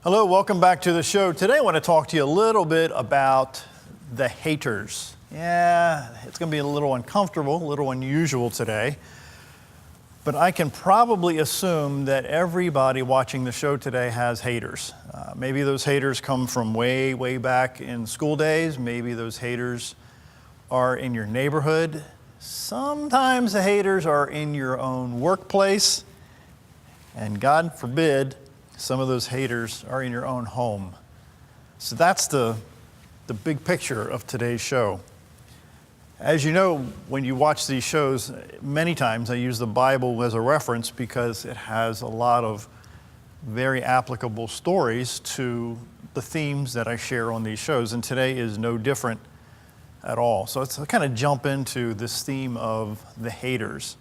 Hello, welcome back to the show. Today I want to talk to you a little bit about the haters. Yeah, it's going to be a little uncomfortable, a little unusual today, but I can probably assume that everybody watching the show today has haters. Maybe those haters come from way, way back in school days. Maybe those haters are in your neighborhood. Sometimes the haters are in your own workplace, and God forbid, some of those haters are in your own home. So that's the big picture of today's show. As you know, when you watch these shows, many times I use the Bible as a reference because it has a lot of very applicable stories to the themes that I share on these shows, and today is no different at all. So let's kind of jump into this theme of the haters.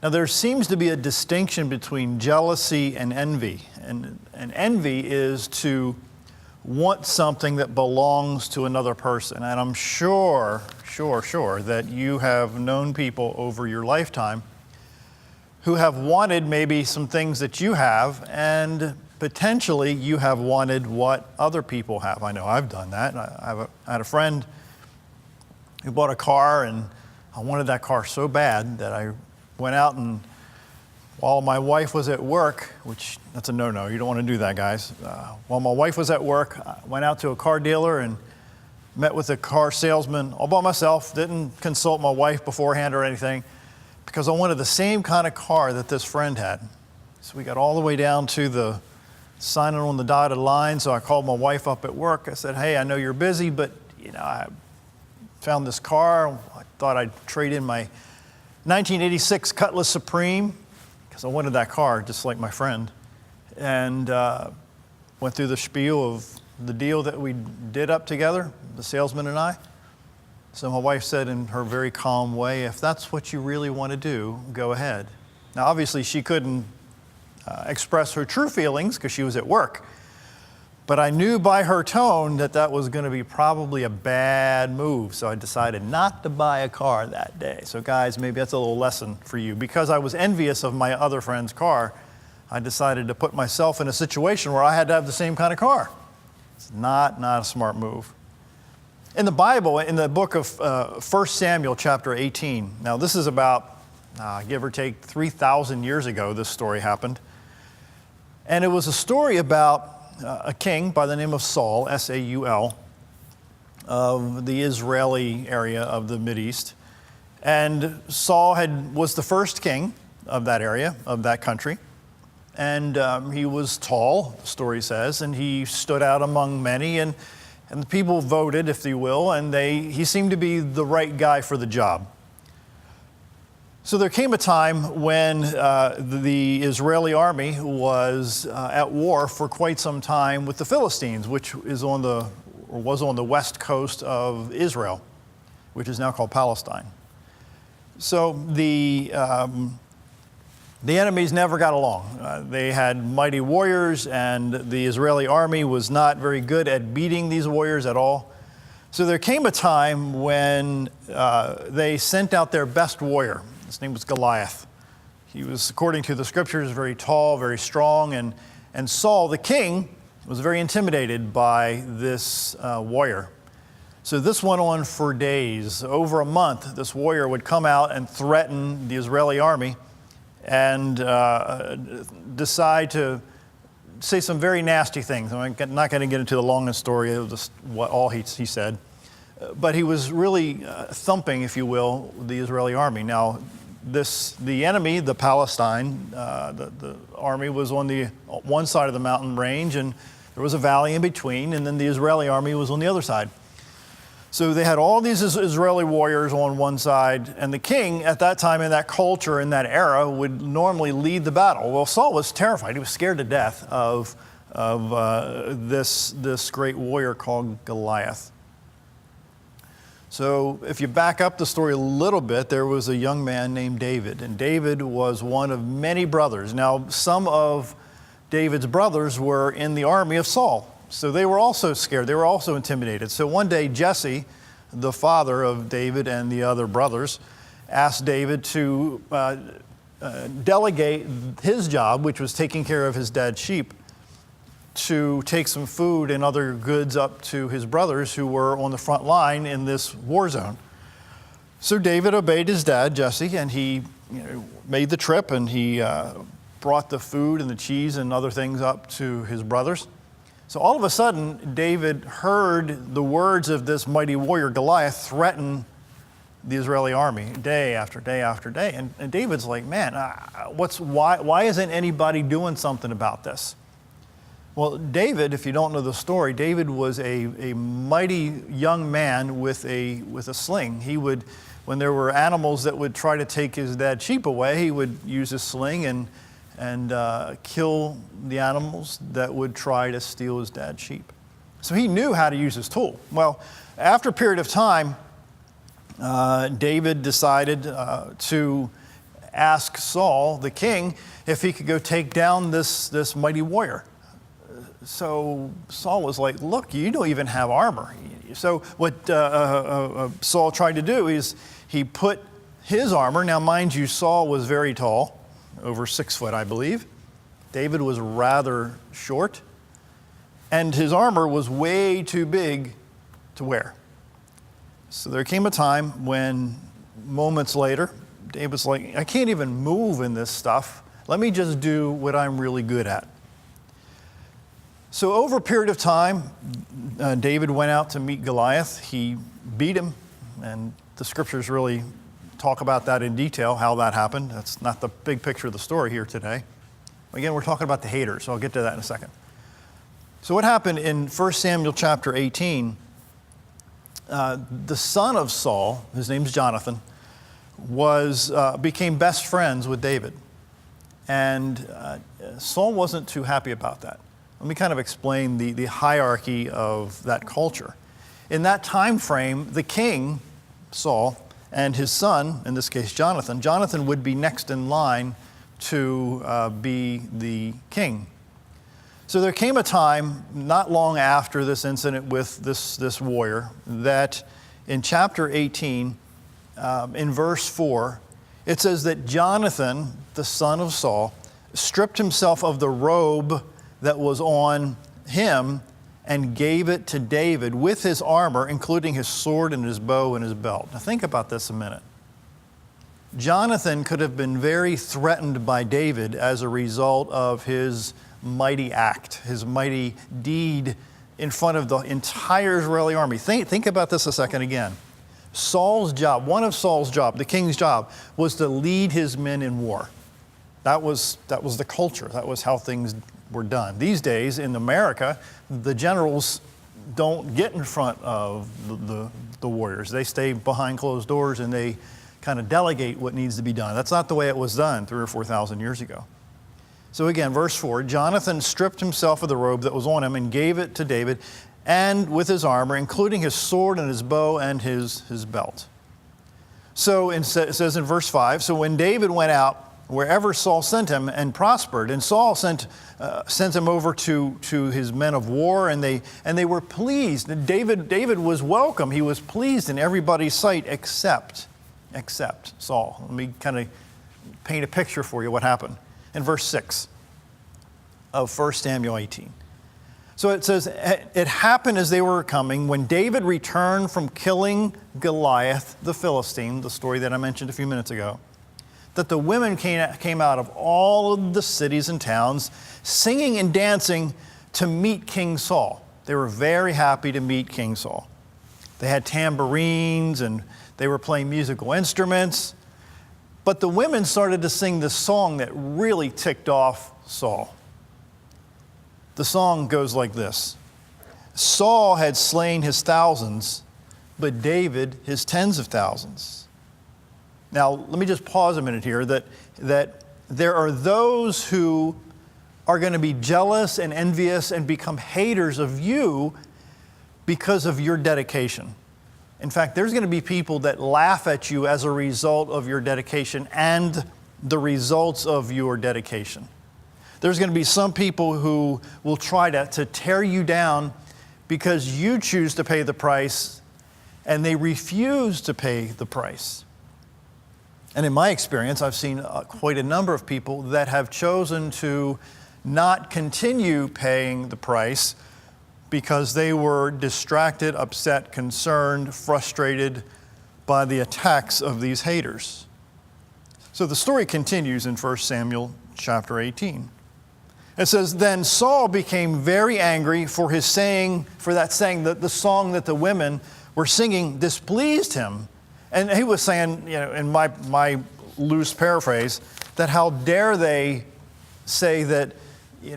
Now, there seems to be a distinction between jealousy and envy. And envy is to want something that belongs to another person. And I'm sure that you have known people over your lifetime who have wanted maybe some things that you have, and potentially you have wanted what other people have. I know I've done that. I had a friend who bought a car, and I wanted that car so bad that I went out, and while my wife was at work, which that's a no-no, you don't want to do that, guys. While my wife was at work, I went out to a car dealer and met with a car salesman all by myself, didn't consult my wife beforehand or anything, because I wanted the same kind of car that this friend had. So we got all the way down to the signing on the dotted line, so I called my wife up at work. I said, hey, I know you're busy, but I found this car. I thought I'd trade in my 1986 Cutlass Supreme, because I wanted that car just like my friend, and went through the spiel of the deal that we did up together, the salesman and I. So my wife said in her very calm way, if that's what you really want to do, go ahead. Now obviously she couldn't express her true feelings because she was at work, but I knew by her tone that that was going to be probably a bad move, so I decided not to buy a car that day. So guys, maybe that's a little lesson for you. Because I was envious of my other friend's car, I decided to put myself in a situation where I had to have the same kind of car. It's not a smart move. In the Bible, in the book of 1 Samuel chapter 18, now this is about, give or take, 3,000 years ago this story happened. And it was a story about a king by the name of Saul, S-A-U-L, of the Israeli area of the Mideast. And Saul was the first king of that area, of that country. And he was tall, the story says, and he stood out among many. And the people voted, if you will, and he seemed to be the right guy for the job. So there came a time when the Israeli army was at war for quite some time with the Philistines, which was on the west coast of Israel, which is now called Palestine. So the enemies never got along. They had mighty warriors, and the Israeli army was not very good at beating these warriors at all. So there came a time when they sent out their best warrior. His name was Goliath. He was, according to the scriptures, very tall, very strong, and Saul, the king, was very intimidated by this warrior. So this went on for days. Over a month, this warrior would come out and threaten the Israeli army and decide to say some very nasty things. I'm not going to get into the longest story of just what all he said. But he was really thumping, if you will, the Israeli army. Now, the enemy, the Palestine, the army was on the one side of the mountain range, and there was a valley in between, and then the Israeli army was on the other side. So they had all these Israeli warriors on one side, and the king at that time, in that culture, in that era, would normally lead the battle. Well, Saul was terrified. He was scared to death of this great warrior called Goliath. So if you back up the story a little bit, there was a young man named David, and David was one of many brothers. Now, some of David's brothers were in the army of Saul, so they were also scared. They were also intimidated. So one day, Jesse, the father of David and the other brothers, asked David to delegate his job, which was taking care of his dead sheep, to take some food and other goods up to his brothers who were on the front line in this war zone. So David obeyed his dad, Jesse, and he made the trip, and he brought the food and the cheese and other things up to his brothers. So all of a sudden, David heard the words of this mighty warrior Goliath threaten the Israeli army day after day after day. And David's like, man, why isn't anybody doing something about this? Well, David, if you don't know the story, David was a mighty young man with a sling. He would, when there were animals that would try to take his dad's sheep away, he would use his sling and kill the animals that would try to steal his dad's sheep. So he knew how to use his tool. Well, after a period of time, David decided to ask Saul, the king, if he could go take down this mighty warrior. So Saul was like, look, you don't even have armor. So what Saul tried to do is he put his armor, now mind you, Saul was very tall, over 6 foot, I believe. David was rather short, and his armor was way too big to wear. So there came a time when, moments later, David's like, I can't even move in this stuff. Let me just do what I'm really good at. So over a period of time, David went out to meet Goliath. He beat him, and the scriptures really talk about that in detail, how that happened. That's not the big picture of the story here today. Again, we're talking about the haters, so I'll get to that in a second. So what happened in 1 Samuel chapter 18, the son of Saul, his name's Jonathan, became best friends with David. And Saul wasn't too happy about that. Let me kind of explain the hierarchy of that culture. In that time frame, the king, Saul, and his son, in this case Jonathan would be next in line to be the king. So there came a time, not long after this incident with this warrior, that in chapter 18, in verse 4, it says that Jonathan, the son of Saul, stripped himself of the robe that was on him and gave it to David with his armor, including his sword and his bow and his belt. Now think about this a minute. Jonathan could have been very threatened by David as a result of his mighty act, his mighty deed in front of the entire Israeli army. Think about this a second again. Saul's job, one of Saul's job, the king's job, was to lead his men in war. That was the culture. That was how things were done. These days in America, the generals don't get in front of the warriors. They stay behind closed doors and they kind of delegate what needs to be done. That's not the way it was done 3,000 or 4,000 years ago. So again, verse 4, Jonathan stripped himself of the robe that was on him and gave it to David, and with his armor, including his sword and his bow and his belt. So it says in verse 5, so when David went out wherever Saul sent him and prospered, and Saul sent him over to his men of war, and they were pleased. David was welcome. He was pleased in everybody's sight except Saul. Let me kind of paint a picture for you what happened. In verse 6 of 1 Samuel 18. So it says, it happened as they were coming, when David returned from killing Goliath, the Philistine, the story that I mentioned a few minutes ago, that the women came out of all of the cities and towns, singing and dancing to meet King Saul. They were very happy to meet King Saul. They had tambourines and they were playing musical instruments. But the women started to sing this song that really ticked off Saul. The song goes like this. Saul had slain his thousands, but David his tens of thousands. Now, let me just pause a minute here, that there are those who are going to be jealous and envious and become haters of you because of your dedication. In fact, there's going to be people that laugh at you as a result of your dedication and the results of your dedication. There's going to be some people who will try to tear you down because you choose to pay the price and they refuse to pay the price. And in my experience, I've seen quite a number of people that have chosen to not continue paying the price because they were distracted, upset, concerned, frustrated by the attacks of these haters. So the story continues in 1 Samuel chapter 18. It says, "Then Saul became very angry for his saying, for that saying, that the song that the women were singing displeased him." And he was saying, in my loose paraphrase, that how dare they say that,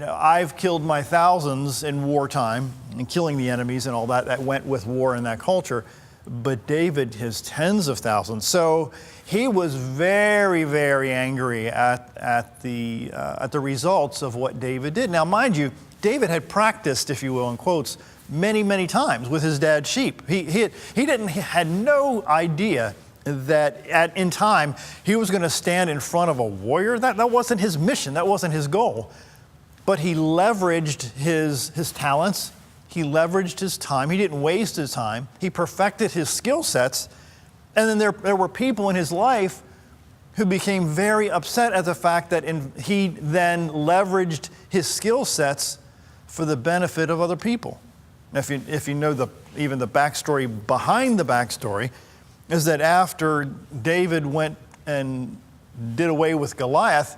I've killed my thousands in wartime and killing the enemies and all that. That went with war in that culture. But David, his tens of thousands. So he was very, very angry at the results of what David did. Now, mind you, David had practiced, if you will, in quotes, many, many times with his dad's sheep. He had no idea that in time he was going to stand in front of a warrior. That wasn't his mission. That wasn't his goal. But he leveraged his talents. He leveraged his time. He didn't waste his time. He perfected his skill sets. And then there were people in his life who became very upset at the fact that he then leveraged his skill sets for the benefit of other people. If you know even the backstory behind the backstory, is that after David went and did away with Goliath,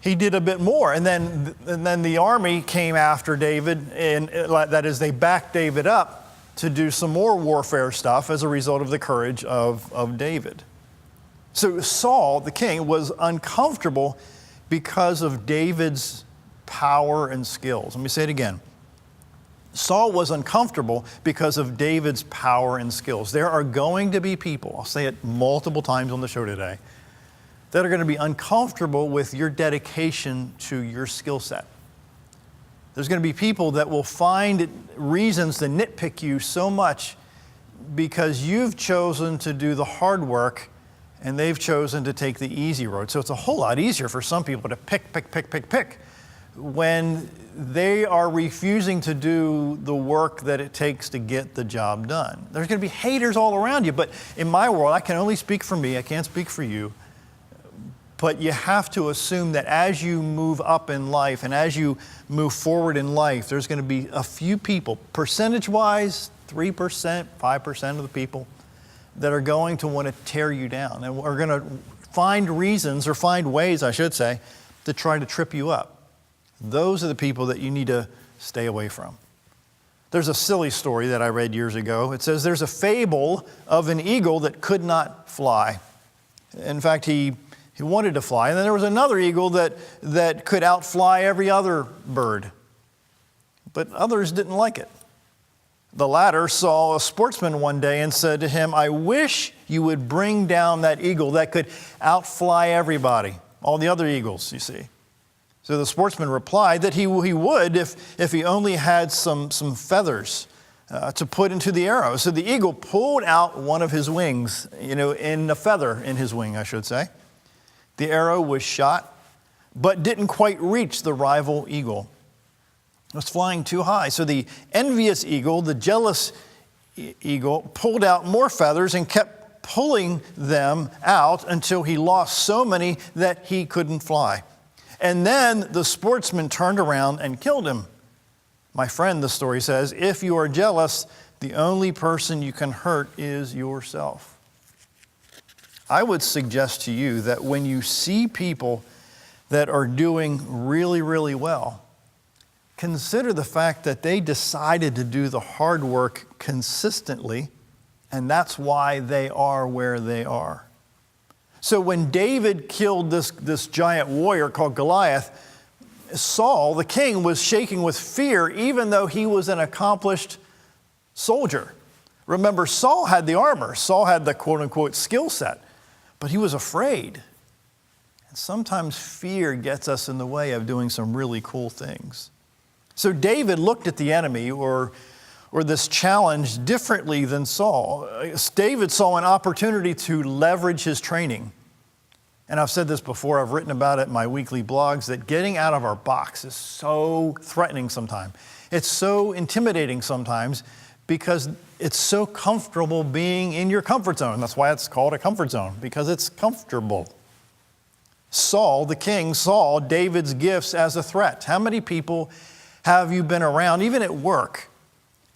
he did a bit more. And then the army came after David, and that is, they backed David up to do some more warfare stuff as a result of the courage of David. So Saul, the king, was uncomfortable because of David's power and skills. Let me say it again. Saul was uncomfortable because of David's power and skills. There are going to be people, I'll say it multiple times on the show today, that are going to be uncomfortable with your dedication to your skill set. There's going to be people that will find reasons to nitpick you so much because you've chosen to do the hard work and they've chosen to take the easy road. So it's a whole lot easier for some people to pick when they are refusing to do the work that it takes to get the job done. There's going to be haters all around you, but in my world, I can only speak for me, I can't speak for you. But you have to assume that as you move up in life and as you move forward in life, there's going to be a few people, percentage-wise, 3%, 5% of the people, that are going to want to tear you down and are going to find reasons, or find ways, I should say, to try to trip you up. Those are the people that you need to stay away from. There's a silly story that I read years ago. It says there's a fable of an eagle that could not fly. In fact, he wanted to fly. And then there was another eagle that could outfly every other bird. But others didn't like it. The latter saw a sportsman one day and said to him, "I wish you would bring down that eagle that could outfly everybody," all the other eagles, you see. So the sportsman replied that he would if he only had some feathers to put into the arrow. So the eagle pulled out one of his wings, in a feather in his wing, I should say. The arrow was shot, but didn't quite reach the rival eagle. It was flying too high. So the envious eagle, the jealous eagle, pulled out more feathers and kept pulling them out until he lost so many that he couldn't fly. And then the sportsman turned around and killed him. My friend, the story says, if you are jealous, the only person you can hurt is yourself. I would suggest to you that when you see people that are doing really, really well, consider the fact that they decided to do the hard work consistently, and that's why they are where they are. So when David killed this giant warrior called Goliath, Saul, the king, was shaking with fear, even though he was an accomplished soldier. Remember, Saul had the armor. Saul had the quote-unquote skill set, but he was afraid. And sometimes fear gets us in the way of doing some really cool things. So David looked at the enemy or this challenge differently than Saul. David saw an opportunity to leverage his training. And I've said this before, I've written about it in my weekly blogs, that getting out of our box is so threatening sometimes. It's so intimidating sometimes because it's so comfortable being in your comfort zone. That's why it's called a comfort zone, because it's comfortable. Saul, the king, saw David's gifts as a threat. How many people have you been around, even at work,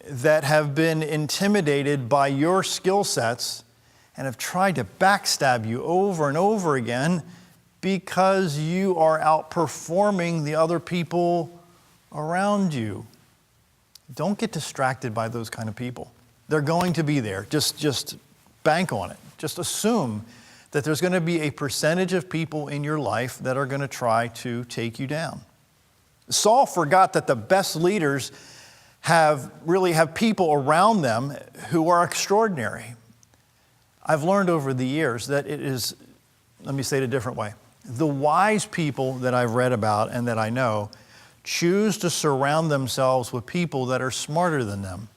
that have been intimidated by your skill sets and have tried to backstab you over and over again because you are outperforming the other people around you? Don't get distracted by those kind of people. They're going to be there. Just bank on it. Just assume that there's going to be a percentage of people in your life that are going to try to take you down. Saul forgot that the best leaders really have people around them who are extraordinary. I've learned over the years that it is, let me say it a different way. The wise people that I've read about and that I know choose to surround themselves with people that are smarter than them.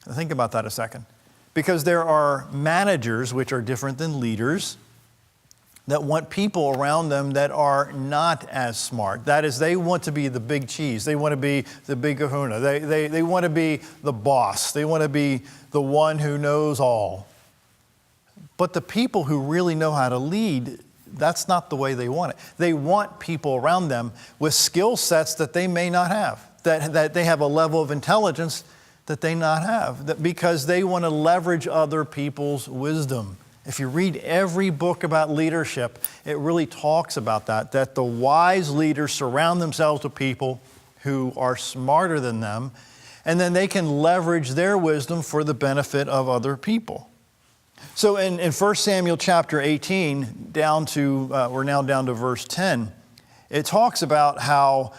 Think about that a second. Because there are managers, which are different than leaders, that want people around them that are not as smart. That is, they want to be the big cheese. They want to be the big kahuna. They want to be the boss. They want to be the one who knows all. But the people who really know how to lead, that's not the way they want it. They want people around them with skill sets that they may not have, that they have a level of intelligence that they not have, because they want to leverage other people's wisdom. If you read every book about leadership, it really talks about that the wise leaders surround themselves with people who are smarter than them, and then they can leverage their wisdom for the benefit of other people. So in 1 Samuel chapter 18, we're now down to verse 10, it talks about how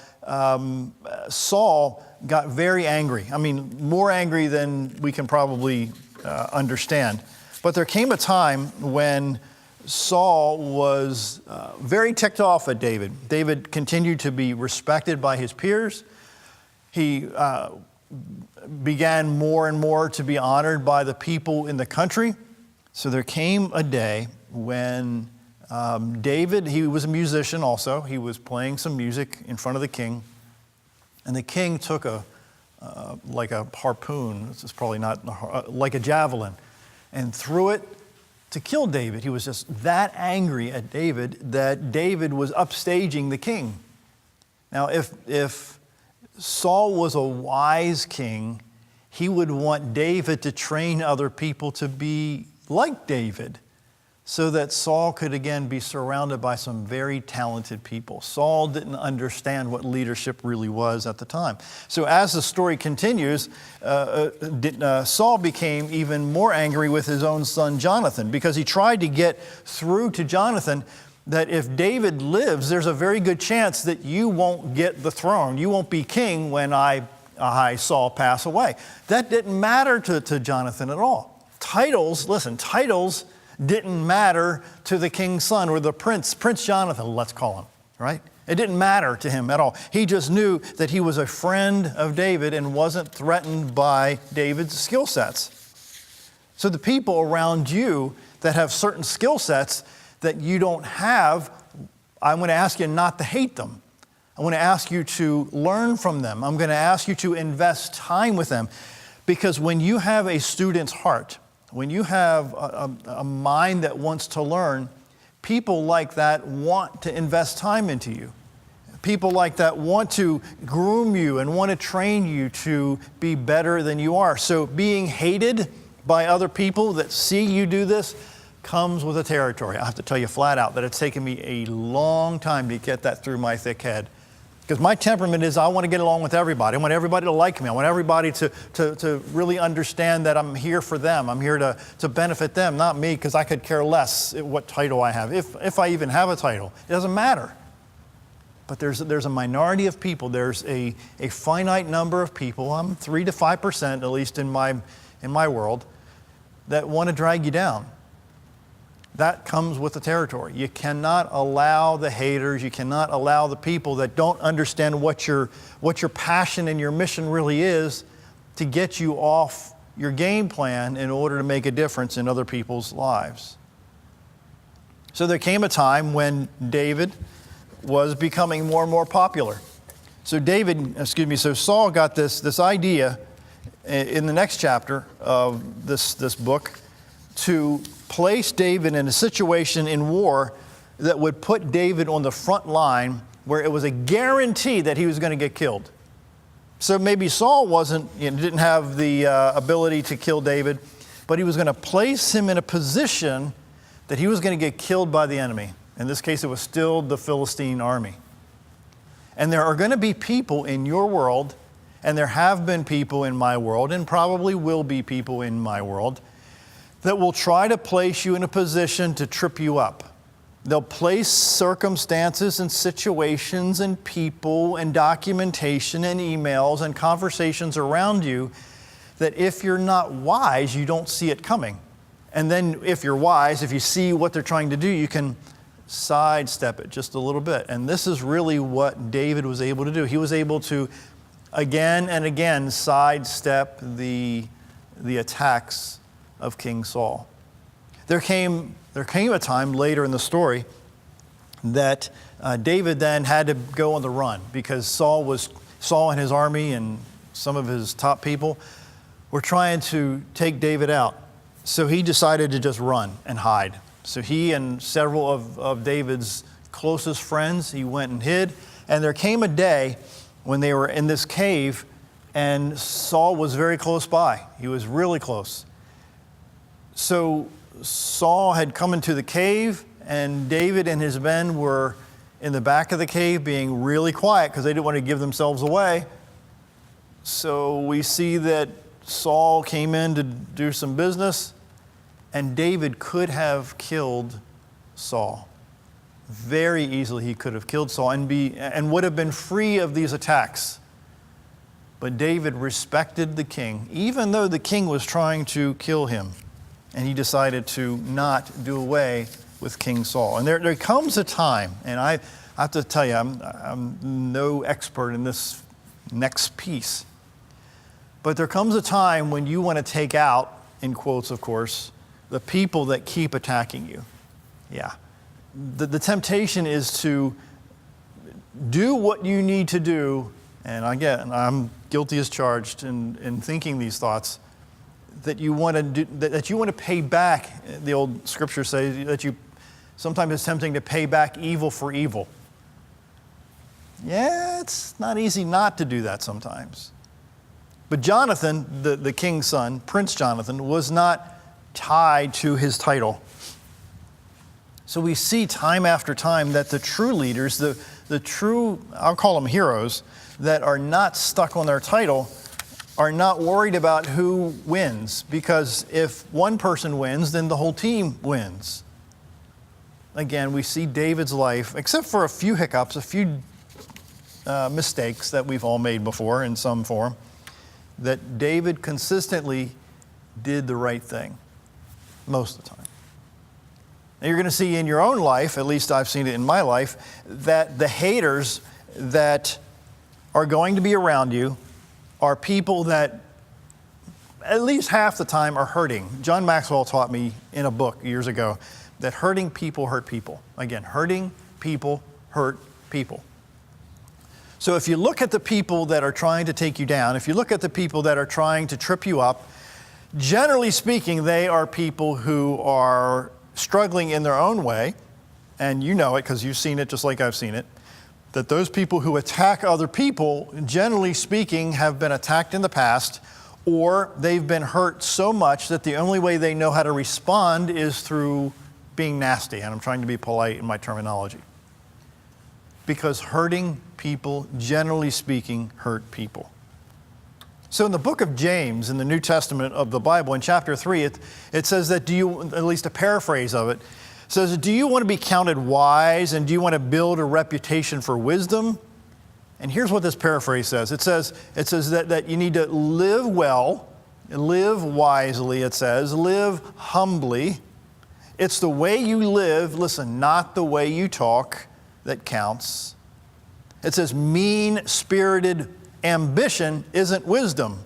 Saul got very angry. I mean, more angry than we can probably understand. But there came a time when Saul was very ticked off at David. David continued to be respected by his peers. He began more and more to be honored by the people in the country. So there came a day when David, he was a musician also. He was playing some music in front of the king. And the king took like a harpoon, this is probably not, like a javelin, and threw it to kill David. He was just that angry at David that David was upstaging the king. Now, if Saul was a wise king, he would want David to train other people to be like David, so that Saul could again be surrounded by some very talented people. Saul didn't understand what leadership really was at the time. So as the story continues, Saul became even more angry with his own son Jonathan, because he tried to get through to Jonathan that if David lives, there's a very good chance that you won't get the throne. You won't be king when I, Saul, pass away. That didn't matter to Jonathan at all. Titles didn't matter to the king's son, or the Prince Jonathan, let's call him, right? It didn't matter to him at all. He just knew that he was a friend of David and wasn't threatened by David's skill sets. So the people around you that have certain skill sets that you don't have, I'm going to ask you not to hate them. I'm going to ask you to learn from them. I'm going to ask you to invest time with them. Because when you have a student's heart, when you have a mind that wants to learn, people like that want to invest time into you. People like that want to groom you and want to train you to be better than you are. So being hated by other people that see you do this comes with the territory. I have to tell you flat out that it's taken me a long time to get that through my thick head. Because my temperament is I want to get along with everybody. I want everybody to like me. I want everybody to really understand that I'm here for them. I'm here to benefit them, not me, because I could care less what title I have. If I even have a title, it doesn't matter. But there's a minority of people. There's a finite number of people, 3 to 5% at least in my world, that want to drag you down. That comes with the territory. You cannot allow the haters, you cannot allow the people that don't understand what your passion and your mission really is to get you off your game plan in order to make a difference in other people's lives. So there came a time when David was becoming more and more popular. So Saul got this idea in the next chapter of this book to place David in a situation in war that would put David on the front line where it was a guarantee that he was going to get killed. So maybe Saul didn't have the ability to kill David, but he was going to place him in a position that he was going to get killed by the enemy. In this case, it was still the Philistine army. And there are going to be people in your world, and there have been people in my world, and probably will be people in my world, that will try to place you in a position to trip you up. They'll place circumstances and situations and people and documentation and emails and conversations around you that if you're not wise, you don't see it coming. And then if you're wise, if you see what they're trying to do, you can sidestep it just a little bit. And this is really what David was able to do. He was able to again and again sidestep the attacks of King Saul. There came a time later in the story that David then had to go on the run because Saul and his army and some of his top people were trying to take David out. So he decided to just run and hide. So he and several of David's closest friends, he went and hid. And there came a day when they were in this cave and Saul was very close by. He was really close. So Saul had come into the cave, and David and his men were in the back of the cave being really quiet because they didn't want to give themselves away. So we see that Saul came in to do some business, and David could have killed Saul. Very easily he could have killed Saul and would have been free of these attacks. But David respected the king, even though the king was trying to kill him. And he decided to not do away with King Saul. And there comes a time, and I have to tell you, I'm no expert in this next piece, but there comes a time when you want to take out, in quotes of course, the people that keep attacking you. Yeah. The temptation is to do what you need to do, and again, I'm guilty as charged in thinking these thoughts, that you want to pay back. The old scriptures say that sometimes it's tempting to pay back evil for evil. Yeah, it's not easy not to do that sometimes. But Jonathan, the king's son, Prince Jonathan, was not tied to his title. So we see time after time that the true leaders, the true, I'll call them heroes, that are not stuck on their title, are not worried about who wins, because if one person wins, then the whole team wins. Again, we see David's life, except for a few hiccups, a few mistakes that we've all made before in some form, that David consistently did the right thing most of the time. Now you're going to see in your own life, at least I've seen it in my life, that the haters that are going to be around you are people that at least half the time are hurting. John Maxwell taught me in a book years ago that hurting people hurt people. Again, hurting people hurt people. So if you look at the people that are trying to take you down, if you look at the people that are trying to trip you up, generally speaking, they are people who are struggling in their own way, and you know it because you've seen it just like I've seen it, that those people who attack other people, generally speaking, have been attacked in the past, or they've been hurt so much that the only way they know how to respond is through being nasty, and I'm trying to be polite in my terminology. Because hurting people, generally speaking, hurt people. So in the book of James, in the New Testament of the Bible, in chapter 3, it says that at least a paraphrase of it, says, do you want to be counted wise and do you want to build a reputation for wisdom? And here's what this paraphrase says. It says that you need to live well, live wisely, it says, live humbly. It's the way you live, listen, not the way you talk, that counts. It says mean-spirited ambition isn't wisdom.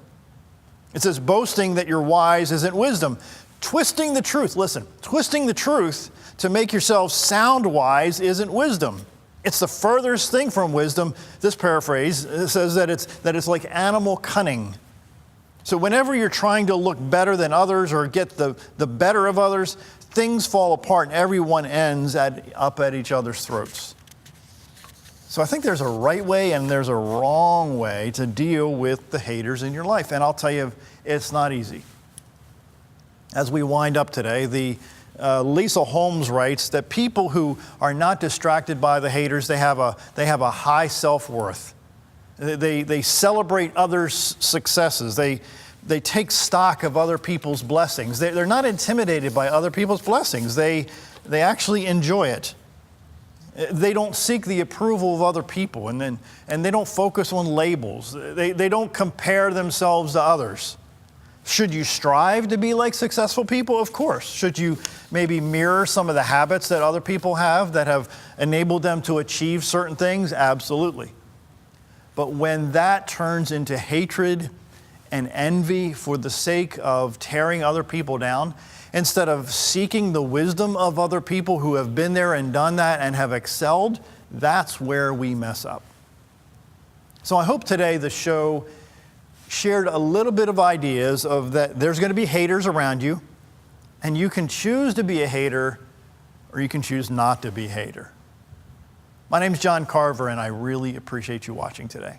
It says boasting that you're wise isn't wisdom. Twisting the truth, listen, twisting the truth to make yourself sound wise isn't wisdom. It's the furthest thing from wisdom. This paraphrase says that it's like animal cunning. So whenever you're trying to look better than others or get the better of others, things fall apart and everyone ends up at each other's throats. So I think there's a right way and there's a wrong way to deal with the haters in your life. And I'll tell you, it's not easy. As we wind up today, Lisa Holmes writes that people who are not distracted by the haters, they have a high self-worth. They celebrate others' successes. They take stock of other people's blessings. They're not intimidated by other people's blessings. They actually enjoy it. They don't seek the approval of other people, and they don't focus on labels. They don't compare themselves to others. Should you strive to be like successful people? Of course. Should you maybe mirror some of the habits that other people have that have enabled them to achieve certain things? Absolutely. But when that turns into hatred and envy for the sake of tearing other people down, instead of seeking the wisdom of other people who have been there and done that and have excelled, that's where we mess up. So I hope today the show shared a little bit of ideas of that there's going to be haters around you, and you can choose to be a hater or you can choose not to be a hater. My name's John Carver, and I really appreciate you watching today.